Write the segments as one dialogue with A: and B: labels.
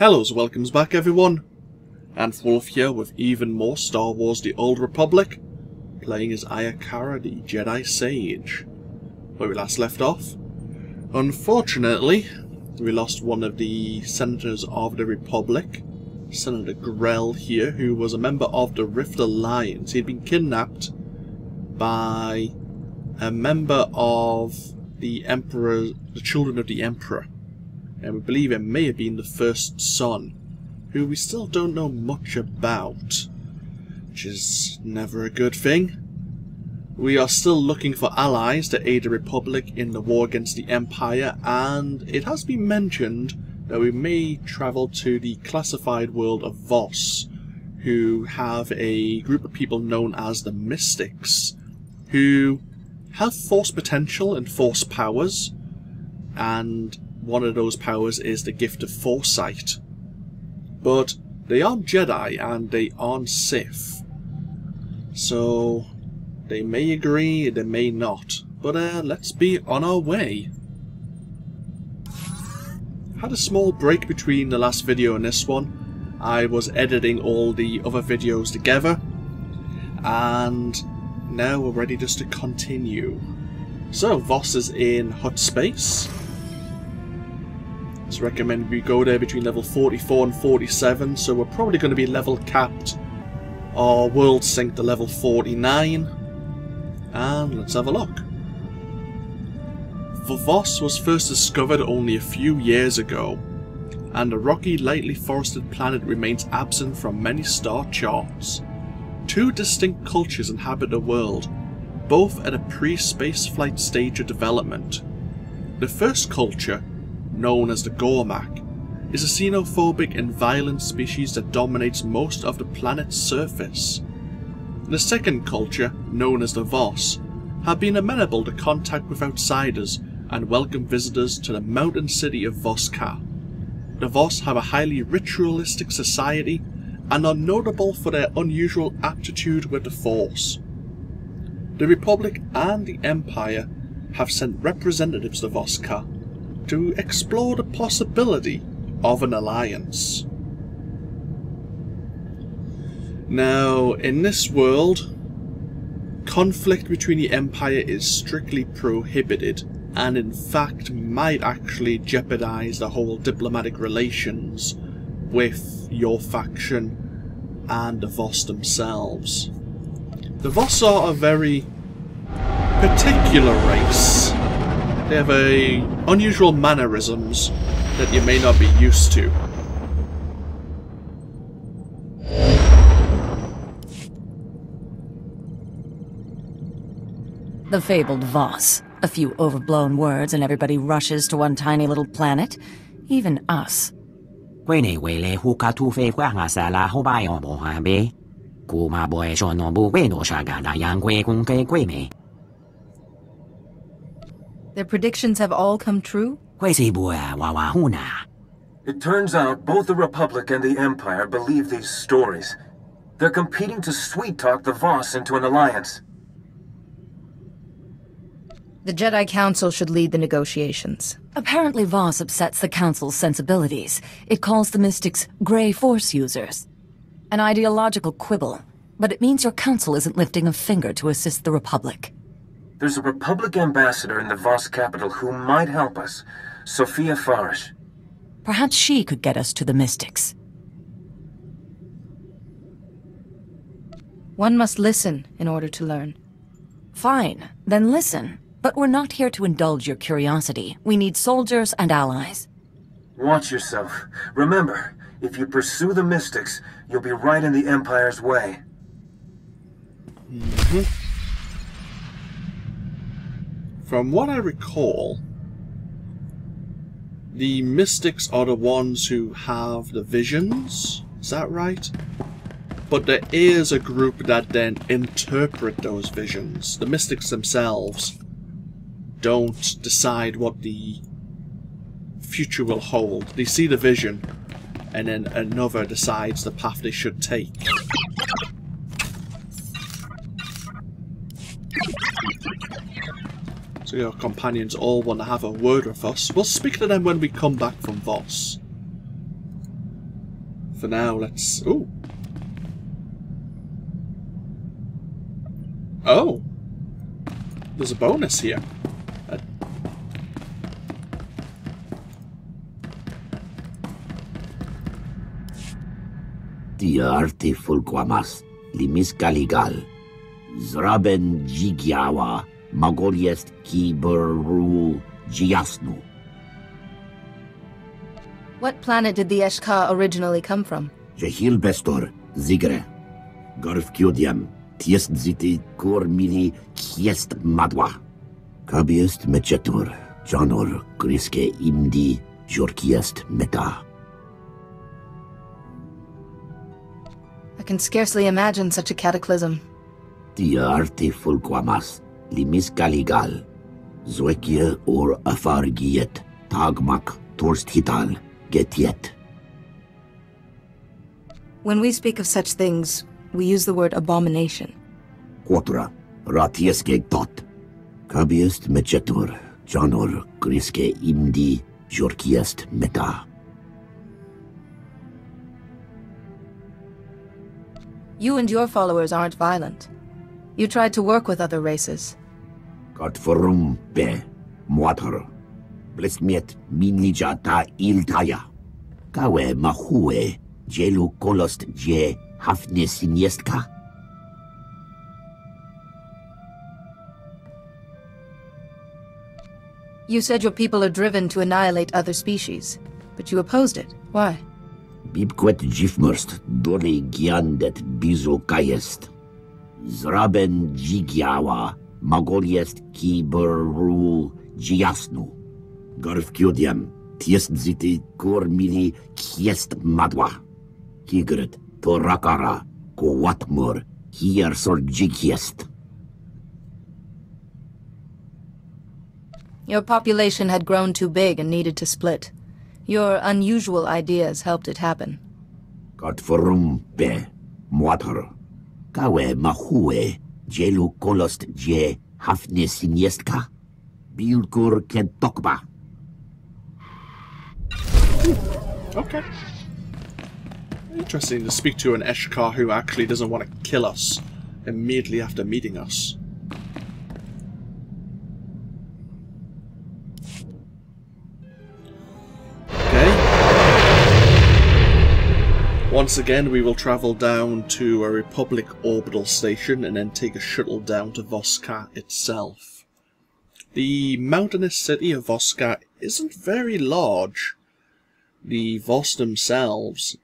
A: Hellos, welcomes back everyone. AnthWolf here with even more Star Wars The Old Republic, playing as Ayakara, the Jedi Sage. Where we last left off. Unfortunately, we lost one of the Senators of the Republic, Senator Grell here, who was a member of the Rift Alliance. He'd been kidnapped by a member of the Emperor, the children of the Emperor. And we believe it may have been the first son, who we still don't know much about, which is never a good thing. We are still looking for allies to aid the Republic in the war against the Empire, and it has been mentioned that we may travel to the classified world of Voss, who have a group of people known as the Mystics, who have force potential and force powers, and one of those powers is the gift of foresight. But they aren't Jedi and they aren't Sith. So they may agree, they may not. But let's be on our way. Had a small break between the last video and this one. I was editing all the other videos together. And now we're ready just to continue. So Voss is in hut space. It's recommended we go there between level 44 and 47, so we're probably going to be level capped or world sync to level 49. And let's have a look. Voss was first discovered only a few years ago, and the rocky, lightly forested planet remains absent from many star charts. Two distinct cultures inhabit the world, both at a pre-spaceflight stage of development. The first culture, known as the Gormak, is a xenophobic and violent species that dominates most of the planet's surface. The second culture, known as the Voss, have been amenable to contact with outsiders and welcome visitors to the mountain city of Voss-Ka. The Voss have a highly ritualistic society and are notable for their unusual aptitude with the Force. The Republic and the Empire have sent representatives to Voss-Ka to explore the possibility of an alliance. Now, in this world, conflict between the Empire is strictly prohibited, and in fact might actually jeopardize the whole diplomatic relations with your faction and the Voss themselves. The Voss are a very particular race. They have unusual mannerisms that you may not be used to.
B: The fabled Voss. A few overblown words and everybody rushes to one tiny little planet. Even us.
C: Their predictions have all come true?
D: It turns out both the Republic and the Empire believe these stories. They're competing to sweet-talk the Voss into an alliance.
C: The Jedi Council should lead the negotiations.
B: Apparently Voss upsets the Council's sensibilities. It calls the Mystics Grey Force users. An ideological quibble, but it means your Council isn't lifting a finger to assist the Republic.
D: There's a Republic ambassador in the Voss capital who might help us. Sophia Farish.
B: Perhaps she could get us to the Mystics.
C: One must listen in order to learn.
B: Fine, then listen. But we're not here to indulge your curiosity. We need soldiers and allies.
D: Watch yourself. Remember, if you pursue the Mystics, you'll be right in the Empire's way.
A: From what I recall, the Mystics are the ones who have the visions, is that right? But there is a group that then interpret those visions. The Mystics themselves don't decide what the future will hold. They see the vision, and then another decides the path they should take. So your companions all want to have a word with us. We'll speak to them when we come back from Voss. For now, let's... Ooh. Oh! There's a bonus here.
E: Tiarte fulquamas, limis galigal, zraben gigiawa, magoriest kiberu giasnu.
C: What planet did the SWTOR originally come from?
E: Jehil bestor, zigre, garfkiodiam, tiest ziti cor mili kiest madwa. Kabiest mechetor, janor, griske imdi, jorkiest meta.
C: I can scarcely imagine such a cataclysm.
E: Tiarte fulquamas, limis galigal, zoekie or afargiet, tagmak, torsthital, getiet.
C: When we speak of such things, we use the word abomination.
E: Quotra, ratieske tot. Kabiest mechetor, janor, griske imdi, jorkiest meta.
C: You and your followers aren't violent. You tried to work with other races.
E: Got forum be, moator. Blesmiet minlija ta iltaya. Kawe mahue, jelu kolost je hafne siniestka.
C: You said your people are driven to annihilate other species, but you opposed it. Why?
E: Bibquet gifmurst, dole giandet bizo kayest. Zraben gigiawa, magoriest kiberu giasnu. Garfkiodiam, tiest ziti cor mili kiest madwa. Kigret, torakara, koatmur, hier sor gigiest.
C: Your population had grown too big and needed to split. Your unusual ideas helped it happen.
E: Got forum be, moator. Kawe mahue, jelu kolost je hafne siniestka. Bilkur kentokba.
A: Okay. Interesting to speak to an SWTOR who actually doesn't want to kill us immediately after meeting us. Once again, we will travel down to a Republic orbital station and then take a shuttle down to Voss-Ka itself. The mountainous city of Voss-Ka isn't very large. The Voss themselves,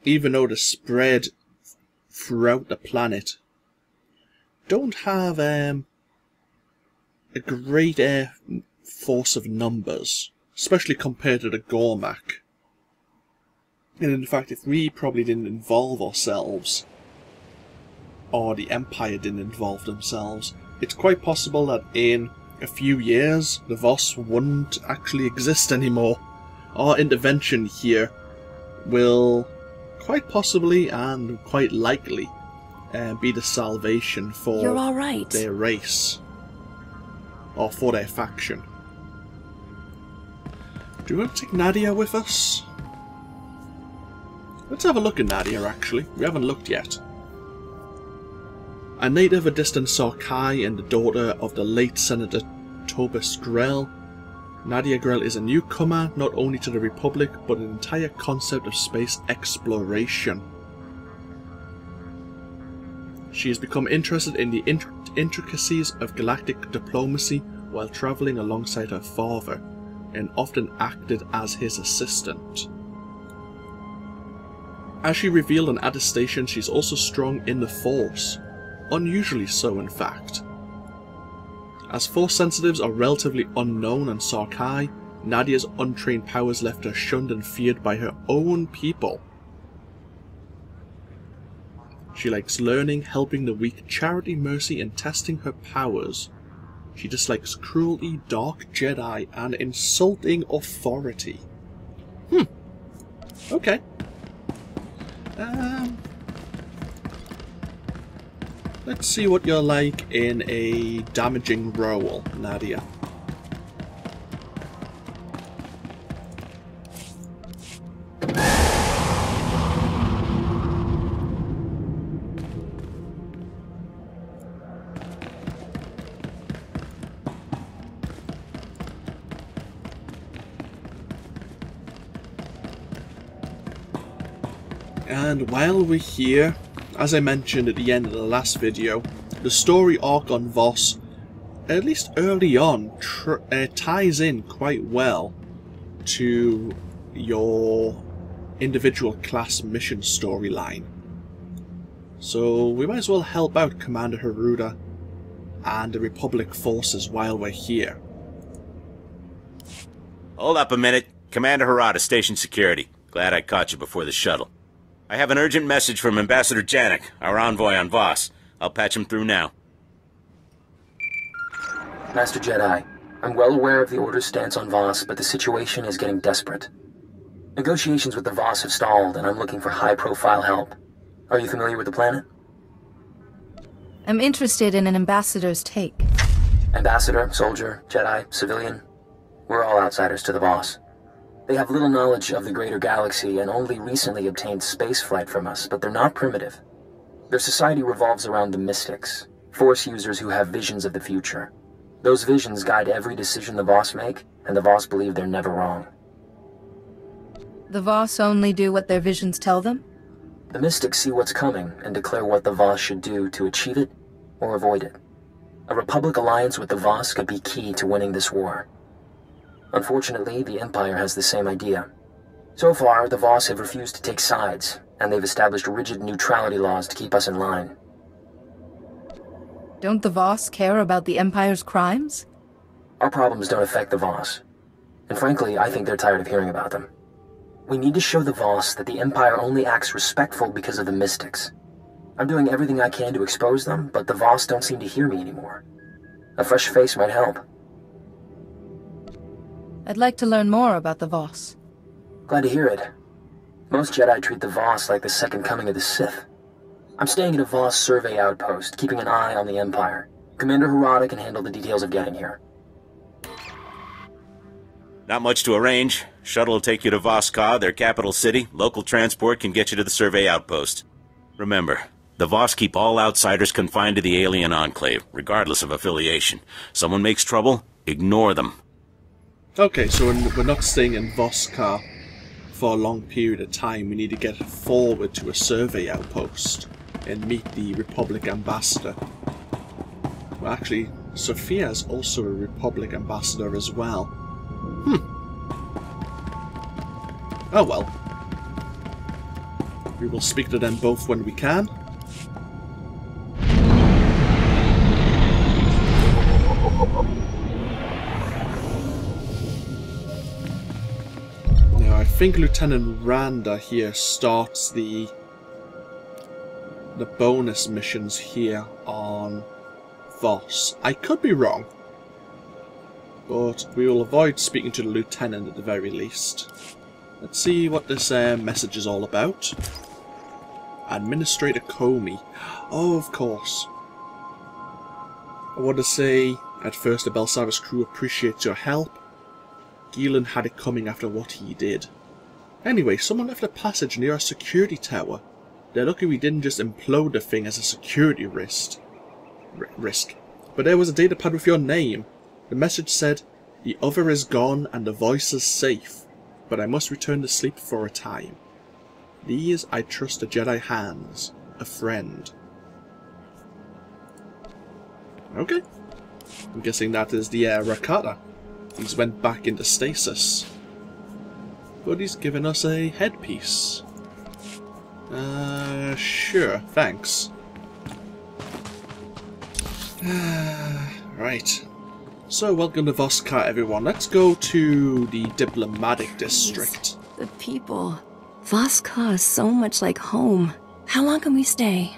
A: even though they're spread throughout the planet, don't have a great force of numbers, especially compared to the Gormak. And in fact, if we probably didn't involve ourselves, or the Empire didn't involve themselves, it's quite possible that in a few years, the Voss wouldn't actually exist anymore. Our intervention here will quite possibly and quite likely be the salvation for
B: You're all right.
A: their race, or for their faction. Do we want to take Nadia with us? Let's have a look at Nadia, actually. We haven't looked yet. A native of distant Sarkai and the daughter of the late Senator Tobus Grell, Nadia Grell is a newcomer not only to the Republic, but an entire concept of space exploration. She has become interested in the intricacies of galactic diplomacy while travelling alongside her father, and often acted as his assistant. As she revealed on attestation, she's also strong in the Force, unusually so in fact. As Force sensitives are relatively unknown on Sarkai, Nadia's untrained powers left her shunned and feared by her own people. She likes learning, helping the weak, charity, mercy, and testing her powers. She dislikes cruelty, dark Jedi, and insulting authority. Okay. Let's see what you're like in a damaging role, Nadia. And while we're here, as I mentioned at the end of the last video, the story arc on Voss, at least early on, ties in quite well to your individual class mission storyline. So we might as well help out Commander Haruda and the Republic forces while we're here.
F: Hold up a minute. Commander Harada, Station Security. Glad I caught you before the shuttle. I have an urgent message from Ambassador Janik, our envoy on Voss. I'll patch him through now.
G: Master Jedi, I'm well aware of the Order's stance on Voss, but the situation is getting desperate. Negotiations with the Voss have stalled, and I'm looking for high-profile help. Are you familiar with the planet?
C: I'm interested in an ambassador's take.
G: Ambassador, soldier, Jedi, civilian. We're all outsiders to the Voss. They have little knowledge of the greater galaxy and only recently obtained spaceflight from us, but they're not primitive. Their society revolves around the mystics, Force users who have visions of the future. Those visions guide every decision the Voss make, and the Voss believe they're never wrong.
C: The Voss only do what their visions tell them?
G: The mystics see what's coming and declare what the Voss should do to achieve it or avoid it. A Republic alliance with the Voss could be key to winning this war. Unfortunately, the Empire has the same idea. So far, the Voss have refused to take sides, and they've established rigid neutrality laws to keep us in line.
C: Don't the Voss care about the Empire's crimes?
G: Our problems don't affect the Voss. And frankly, I think they're tired of hearing about them. We need to show the Voss that the Empire only acts respectful because of the mystics. I'm doing everything I can to expose them, but the Voss don't seem to hear me anymore. A fresh face might help.
C: I'd like to learn more about the Voss.
G: Glad to hear it. Most Jedi treat the Voss like the second coming of the Sith. I'm staying at a Voss survey outpost, keeping an eye on the Empire. Commander Harada can handle the details of getting here.
F: Not much to arrange. Shuttle will take you to Voss-Ka, their capital city. Local transport can get you to the survey outpost. Remember, the Voss keep all outsiders confined to the alien enclave, regardless of affiliation. Someone makes trouble, ignore them.
A: Okay, so we're not staying in Voss-Ka for a long period of time. We need to get forward to a survey outpost and meet the Republic ambassador. Well, actually, Sophia is also a Republic ambassador as well. Oh well. We will speak to them both when we can. Now, I think Lieutenant Randa here starts the bonus missions here on Voss. I could be wrong, but we will avoid speaking to the Lieutenant at the very least. Let's see what this message is all about. Administrator Comey. Oh, of course. I want to say, at first the Belsavis crew appreciates your help. Gielan had it coming after what he did. Anyway, someone left a passage near our security tower. They're lucky we didn't just implode the thing as a security risk. But there was a datapad with your name. The message said, "The other is gone and the voice is safe, but I must return to sleep for a time. These I trust the Jedi hands, a friend." Okay. I'm guessing that is the Rakata. He's went back into stasis. But he's given us a headpiece. Sure, thanks. Right. So, welcome to Voss-Ka, everyone. Let's go to the diplomatic district.
B: The people. Voss-Ka is so much like home. How long can we stay?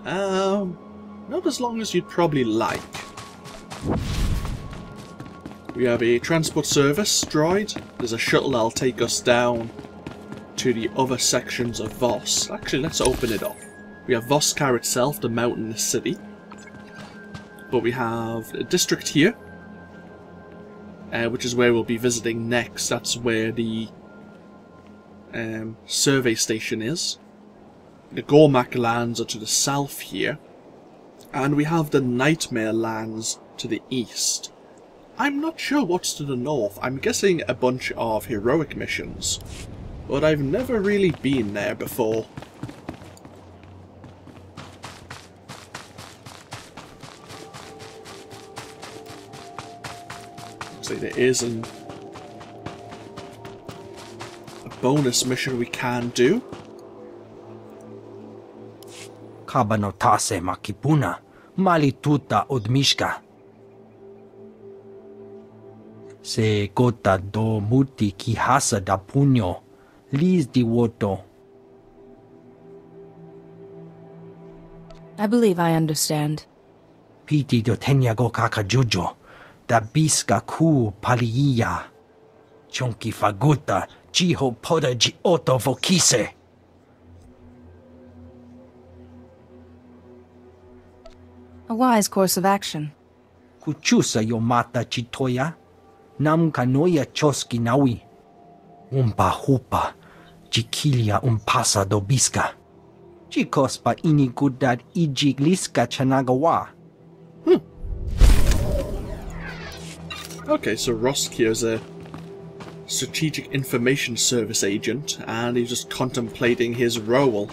A: Not as long as you'd probably like. We have a transport service droid. There's a shuttle that'll take us down to the other sections of Voss. Actually, let's open it up. We have Voss-Ka itself, the mountainous city. But we have a district here, which is where we'll be visiting next. That's where the survey station is. The Gormak lands are to the south here. And we have the Nightmare lands to the east. I'm not sure what's to the north. I'm guessing a bunch of heroic missions. but I've never really been there before. Looks like there is a bonus mission we can do.
H: Kabanotase makipuna, malituta odmishka. Se gota do muti kihasa da puño, lis di woto.
C: I believe I understand.
H: Piti do tenyago kakajujo, da biska ku paliya. Chonki faguta, jiho poda ji oto vokise.
C: A wise course of action.
H: Kuchusa yo mata chitoya, nam kanoya choski nawi. Umpa hupa, jikilia umpasa do biska. Chikospa inigudad ijigliska chanagawa.
A: Okay, so Roskir is a strategic information service agent, and he's just contemplating his role.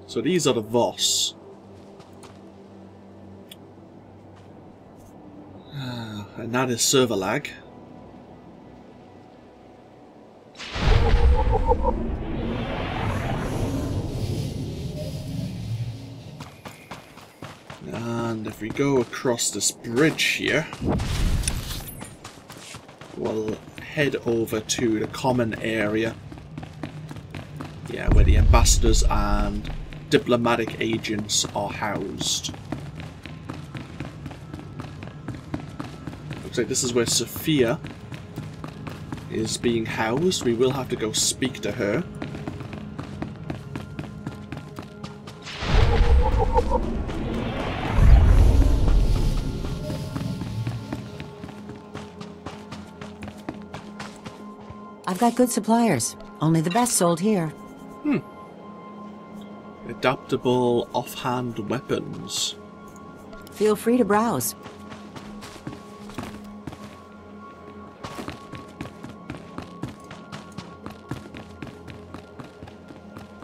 A: So these are the Voss. And that is server lag. And if we go across this bridge here, we'll head over to the common area. Yeah, where the ambassadors and diplomatic agents are housed. Looks like this is where Sophia is being housed. We will have to go speak to her.
I: I've got good suppliers. Only the best sold here.
A: Adaptable offhand weapons.
I: Feel free to browse.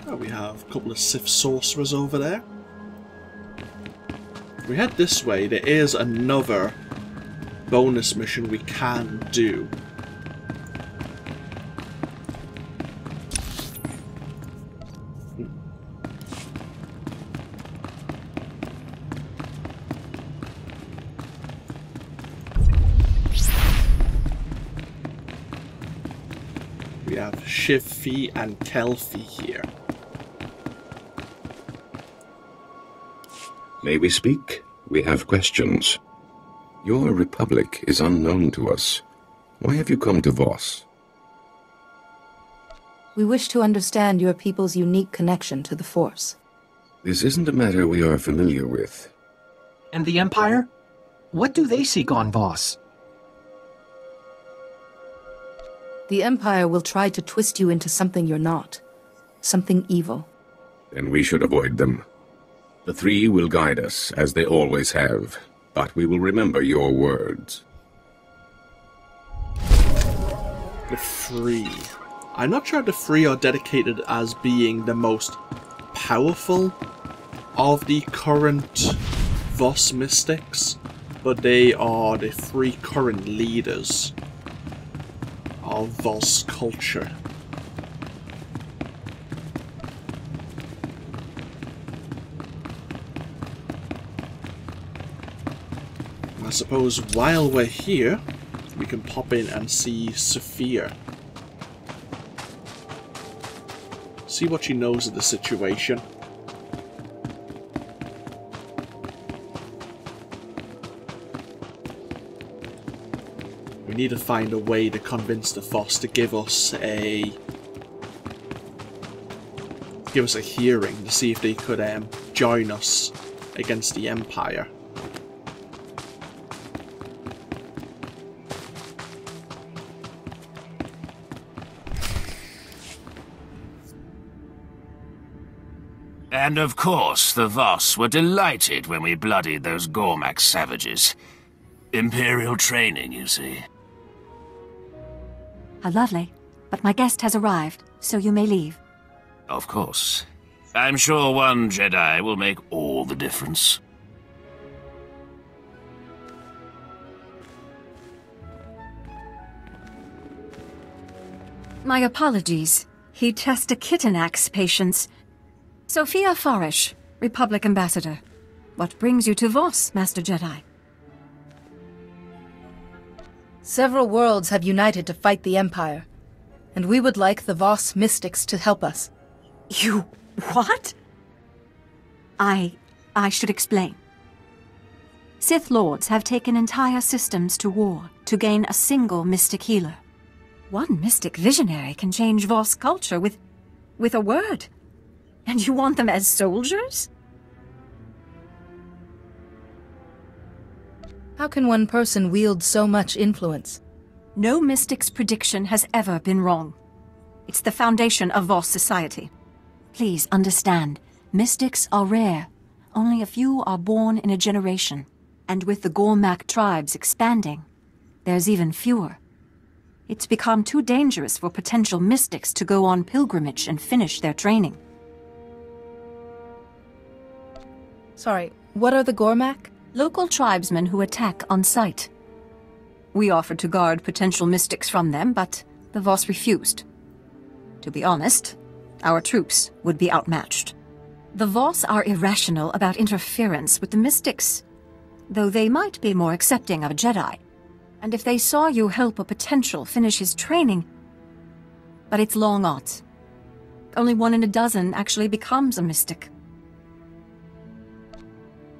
A: Oh, we have a couple of Sith sorcerers over there. If we head this way, there is another bonus mission we can do. We have Shiv-Fi and Kel-Fi here.
J: May we speak? We have questions. Your republic is unknown to us. Why have you come to Voss?
C: We wish to understand your people's unique connection to the Force.
J: This isn't a matter we are familiar with.
K: And the Empire? What do they seek on Voss?
C: The Empire will try to twist you into something you're not. Something evil.
J: Then we should avoid them. The three will guide us, as they always have. But we will remember your words.
A: The Free. I'm not sure the Free are dedicated as being the most powerful of the current Voss mystics, but they are the three current leaders of Voss culture. I suppose while we're here, we can pop in and see Sophia. See what she knows of the situation. We need to find a way to convince the Voss to give us a hearing to see if they could join us against the Empire.
L: And of course, the Voss were delighted when we bloodied those Gormak savages. Imperial training, you see.
M: How lovely. But my guest has arrived, so you may leave.
L: Of course. I'm sure one Jedi will make all the difference.
M: My apologies. He Testa Kitanax patients. Sophia Farish, Republic Ambassador. What brings you to Voss, Master Jedi?
C: Several worlds have united to fight the Empire, and we would like the Voss mystics to help us.
M: You... what? I should explain. Sith Lords have taken entire systems to war to gain a single mystic healer. One mystic visionary can change Voss culture with a word. And you want them as soldiers?
C: How can one person wield so much influence?
M: No mystic's prediction has ever been wrong. It's the foundation of Voss society. Please understand, mystics are rare. Only a few are born in a generation. And with the Gormak tribes expanding, there's even fewer. It's become too dangerous for potential mystics to go on pilgrimage and finish their training.
C: Sorry, what are the Gormak?
M: Local tribesmen who attack on sight. We offered to guard potential mystics from them, but the Voss refused. To be honest, our troops would be outmatched. The Voss are irrational about interference with the mystics, though they might be more accepting of a Jedi. And if they saw you help a potential finish his training... But it's long odds. Only 1 in a dozen actually becomes a mystic.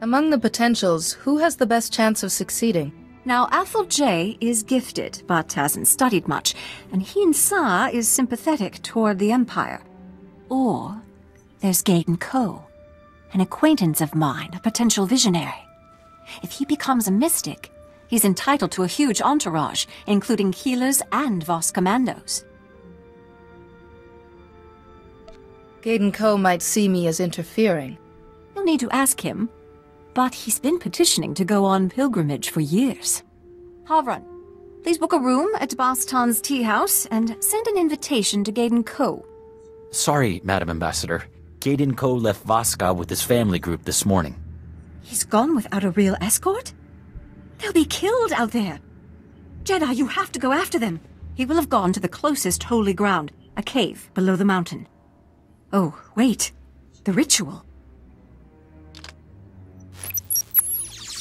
C: Among the potentials, who has the best chance of succeeding?
M: Now, Athel J is gifted, but hasn't studied much, and Heen Sa is sympathetic toward the Empire. Or there's Gaydon Ko, an acquaintance of mine, a potential visionary. If he becomes a mystic, he's entitled to a huge entourage, including healers and Voss commandos.
C: Gaydon Ko might see me as interfering.
M: You'll need to ask him. But he's been petitioning to go on pilgrimage for years. Havran, please book a room at Baston's tea house and send an invitation to Gaydon Ko.
N: Sorry, Madam Ambassador. Gaydon Ko left Voss-Ka with his family group this morning.
M: He's gone without a real escort? They'll be killed out there. Jedi, you have to go after them. He will have gone to the closest holy ground, a cave below the mountain. Oh, wait. The ritual.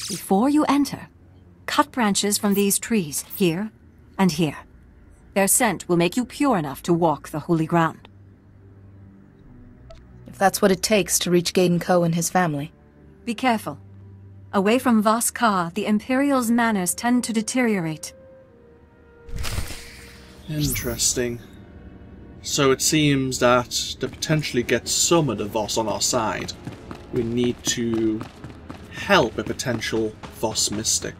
M: Before you enter, cut branches from these trees, here and here. Their scent will make you pure enough to walk the holy ground.
C: If that's what it takes to reach Gaydon Ko and his family.
M: Be careful. Away from Voss-Ka, the Imperial's manners tend to deteriorate.
A: Interesting. So it seems that to potentially get some of the Voss on our side, we need to help a potential Voss mystic.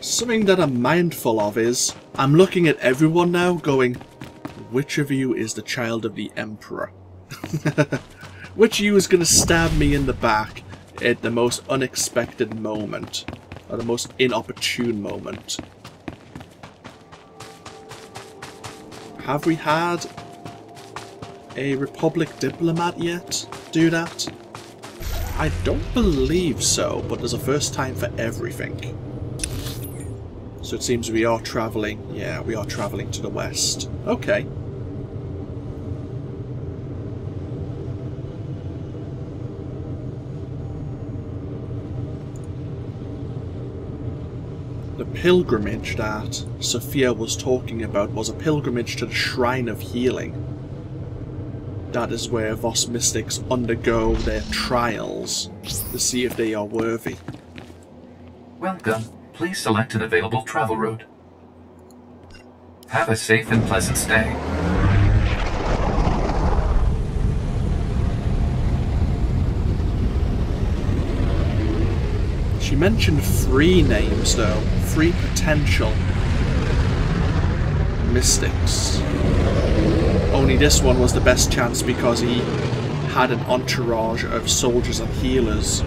A: Something that I'm mindful of is, I'm looking at everyone now going, which of you is the child of the Emperor? Which of you is going to stab me in the back at the most unexpected moment? Or the most inopportune moment? Have we had a Republic diplomat yet do that? I don't believe so, but there's a first time for everything. So it seems we are travelling. Yeah, we are travelling to the west. Okay. The pilgrimage that Sophia was talking about was a pilgrimage to the Shrine of Healing. That is where Voss mystics undergo their trials to see if they are worthy.
O: Welcome. Please select an available travel route. Have a safe and pleasant stay.
A: She mentioned 3 names though, 3 potential mystics. Only this one was the best chance because he had an entourage of soldiers and healers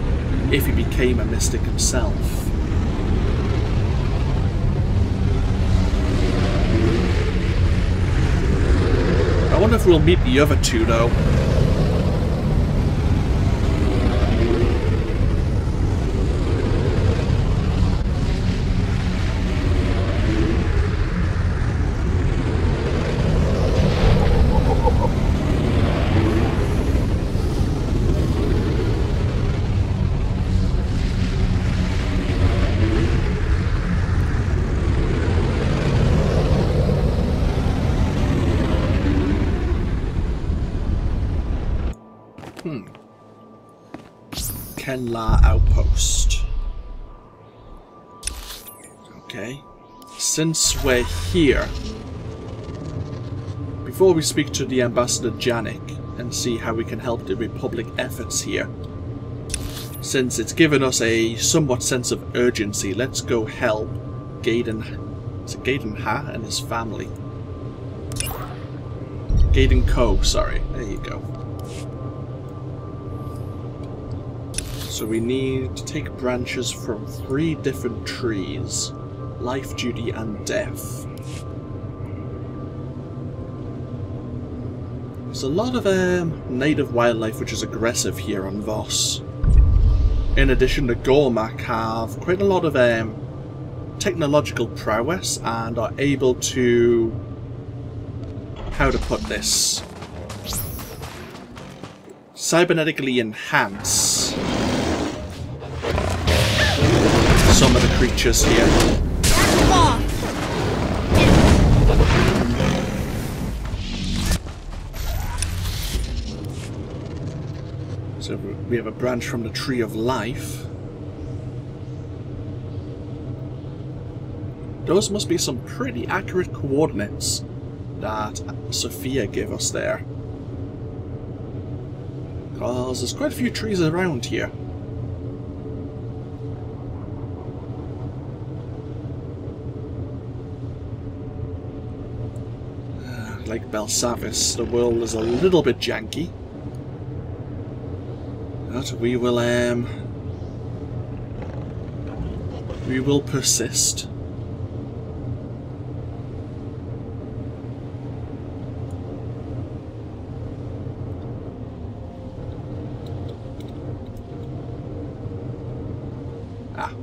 A: if he became a mystic himself. I wonder if we'll meet the other two, though. Kenla Outpost. Okay. Since we're here, before we speak to the Ambassador Janik and see how we can help the Republic efforts here, since it's given us a somewhat sense of urgency, let's go help Gaiden Ha and his family. Gaiden Ko, sorry. There you go. So we need to take branches from 3 different trees. Life, duty, and death. There's a lot of native wildlife which is aggressive here on Voss. In addition, the Gormak have quite a lot of technological prowess and are able to... how to put this? Cybernetically enhance some of the creatures here. So we have a branch from the Tree of Life. Those must be some pretty accurate coordinates that Sophia gave us there. Because there's quite a few trees around here. Like Belsavis, the world is a little bit janky. But we will persist. Ah.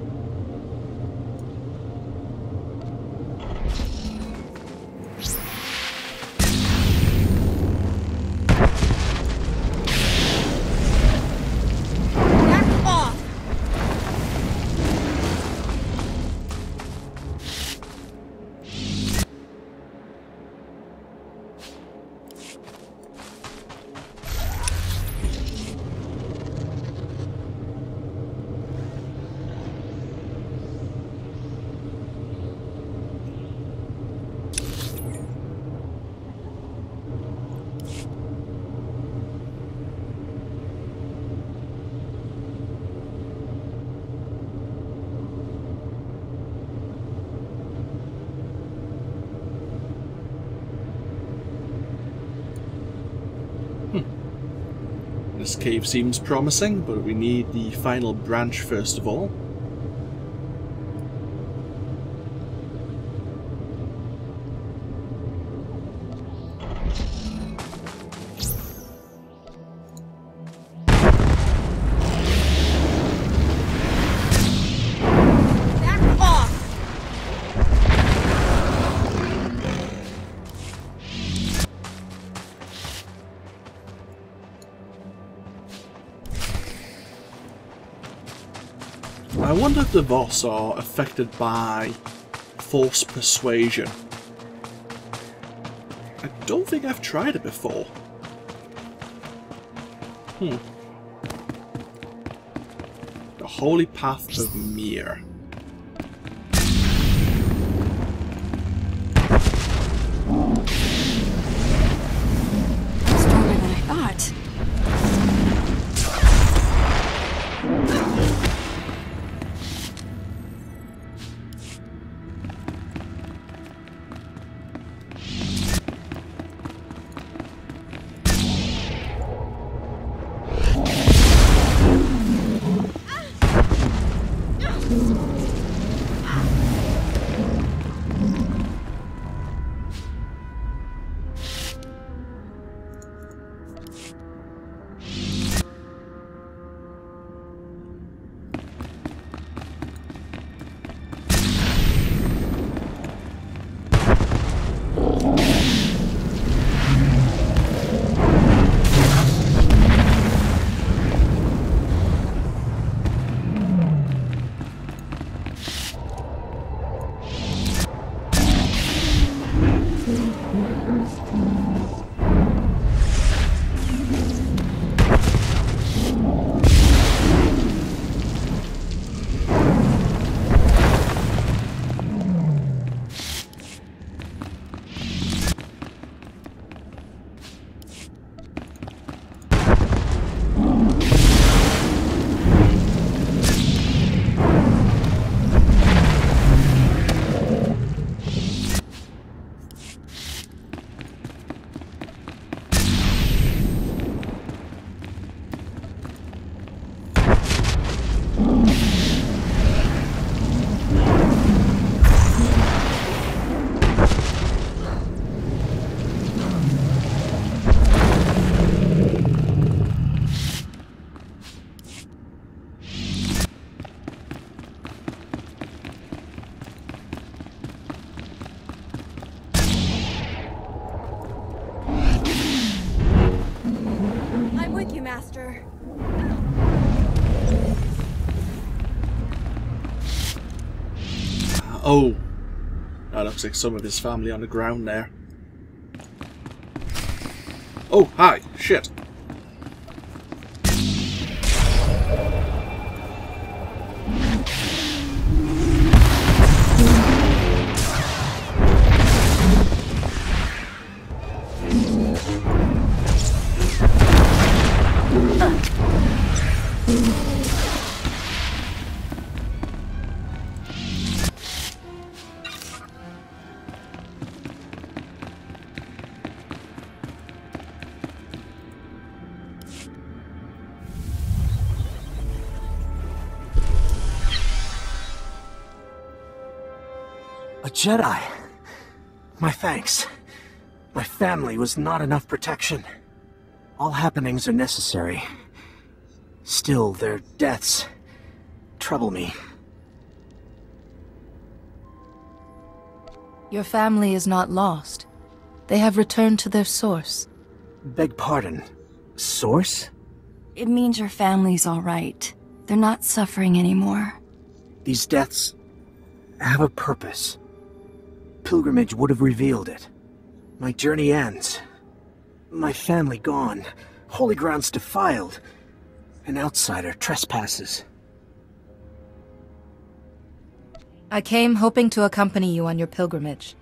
A: This cave seems promising, but we need the final branch first of all. I wonder if the Voss are affected by force persuasion. I don't think I've tried it before. The Holy Path of Mir.
M: Stronger than I thought.
P: Master.
A: Oh. That looks like some of his family on the ground there. Oh, hi. Shit.
K: A Jedi. My thanks. My family was not enough protection. All happenings are necessary. Still, their deaths trouble me.
C: Your family is not lost. They have returned to their source.
K: Beg pardon. Source?
B: It means your family's all right. They're not suffering anymore.
K: These deaths have a purpose. Pilgrimage would have revealed it. My journey ends. My family gone. Holy grounds defiled. An outsider trespasses.
C: I came hoping to accompany you on your pilgrimage.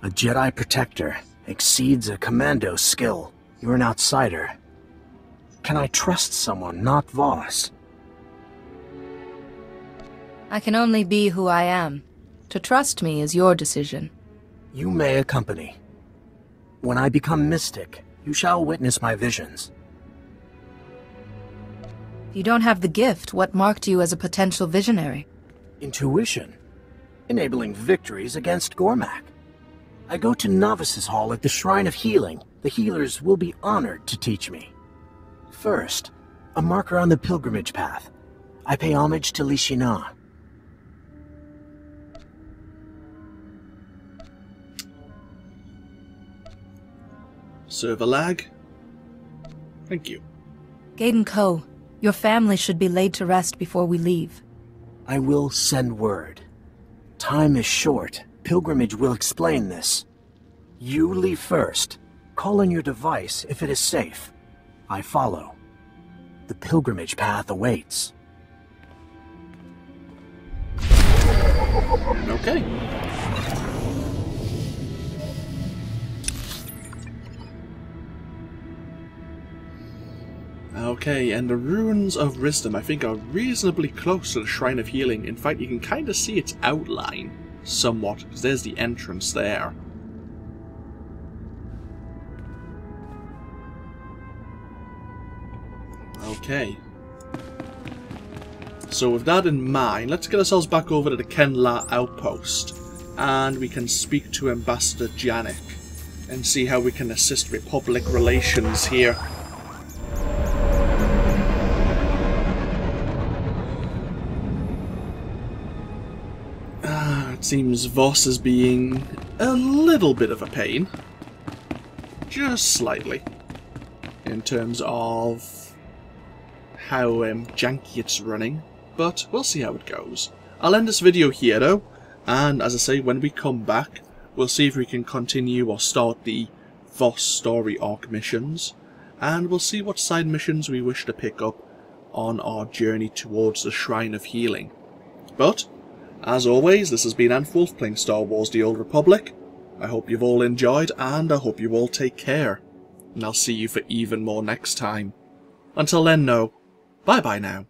K: A Jedi protector exceeds a commando skill. You're an outsider. Can I trust someone, not Voss?
C: I can only be who I am. To trust me is your decision.
K: You may accompany. When I become mystic, you shall witness my visions.
C: If you don't have the gift, what marked you as a potential visionary?
K: Intuition. Enabling victories against Gormak. I go to Novices Hall at the Shrine of Healing. The healers will be honored to teach me. First, a marker on the pilgrimage path. I pay homage to Lishina.
A: Server lag. Thank you.
C: Gaiden Ko, your family should be laid to rest before we leave.
K: I will send word. Time is short. Pilgrimage will explain this. You leave first. Call on your device if it is safe. I follow. The pilgrimage path awaits.
A: Okay. Okay, and the Ruins of Wisdom, I think, are reasonably close to the Shrine of Healing. In fact, you can kind of see its outline somewhat, because there's the entrance there. Okay. So with that in mind, let's get ourselves back over to the Kenla outpost, and we can speak to Ambassador Janik and see how we can assist Republic relations here. It seems Voss is being a little bit of a pain. Just slightly. In terms of how janky it's running. But we'll see how it goes. I'll end this video here though. And as I say, when we come back, we'll see if we can continue or start the Voss story arc missions. And we'll see what side missions we wish to pick up on our journey towards the Shrine of Healing. But as always, this has been AnthWolf playing Star Wars The Old Republic. I hope you've all enjoyed, and I hope you all take care. And I'll see you for even more next time. Until then, no. Bye-bye now.